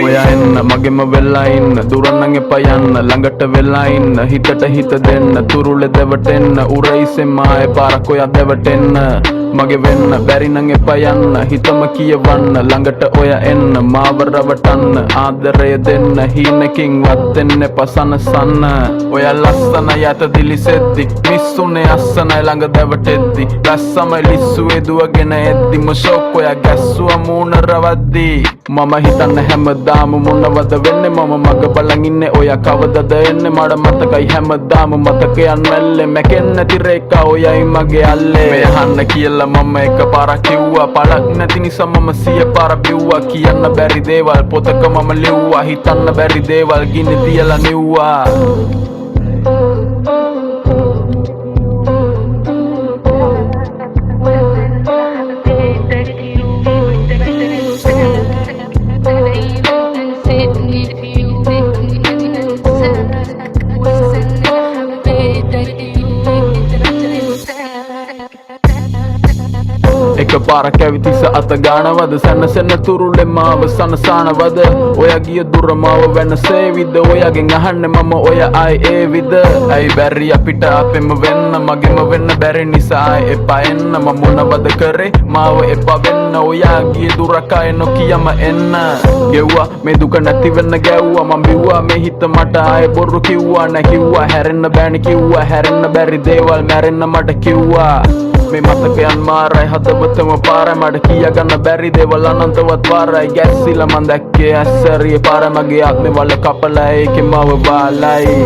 ඔයා එන්න මගෙම වෙලා ඉන්න දුරන්නන් එපා යන්න ළඟට වෙලා ඉන්න හිතට හිත දෙන්න තුරුලෙ දෙවටෙන්න උරයිසෙන් මාය පාරක් ඔයා දෙවටෙන්න මගේ වෙන්න බැරි නම් එපා යන්න හිතම කියවන්න ළඟට ඔයා එන්න මාව රවටන්න ආදරය දෙන්න හීනකින්වත් එන්න එපා සනසන්න ඔයා ලස්සන යට දිලිසෙද්දි මිස්සුනේ අස්සනයි ළඟ දෙවටෙද්දි ලස්සමයි ලිස්සුවේ දුවගෙන එද්දිම ෂොක් ඔයා ගැස්සුවා මූණ රවද්දි මම හිතන්න හැමදාම මොනවද වෙන්නේ මම මග බලන් ඉන්නේ ඔයා කවදද එන්නේ මට මතකයි හැමදාම මතකයන් මැල්ලේ මැකෙන්නේ නැති රේඛා ඔයයි මගේ අල්ලේ මේ අහන්න කියලා මම එක පාරක් කිව්වා පළක් නැති නිසා මම 100 පාරක් බිව්වා කියන්න බැරි දේවල් පොතක මම ලිව්වා හිතන්න බැරි දේවල් ගිනි තියලා නිව්වා එක පාරක් ඇවිතිස අත ගානවද සැනසෙන තුරුලෙ මාව සනසානවද ඔයා ගිය දුර මාව වෙනසේවිද ඔයාගෙන් අහන්නේ මම ඔයා ආයි ඒවිද ඇයි බැරි අපිට අපෙම වෙන්න මගෙම වෙන්න බැරි නිසා ආයි එපා එන්න මම මොනවද කරේ මාව එපා වෙන්න ඔයා ගිය දුරක ආයි නොකියම එන්න ගෙව්වා මේ දුක නැති වෙන්න ගැව්වා මම බිව්වා මේ හිත මට ආයි බොරු කිව්වා නැ කිව්වා හැරෙන්න බෑනේ කිව්වා හැරෙන්න බැරි දේවල් මැරෙන්න මට කිව්වා මේ මතකයන් මාරයි හදවතම පාරයි මට කියගන්න බැරි දේවල් අනන්තවත් පාරයි ගැස්සිලා මං දැක්කේ ඇස්සරිය පාර මගේ ආත්මේ වල කපලා ඒකේ මව බාලයි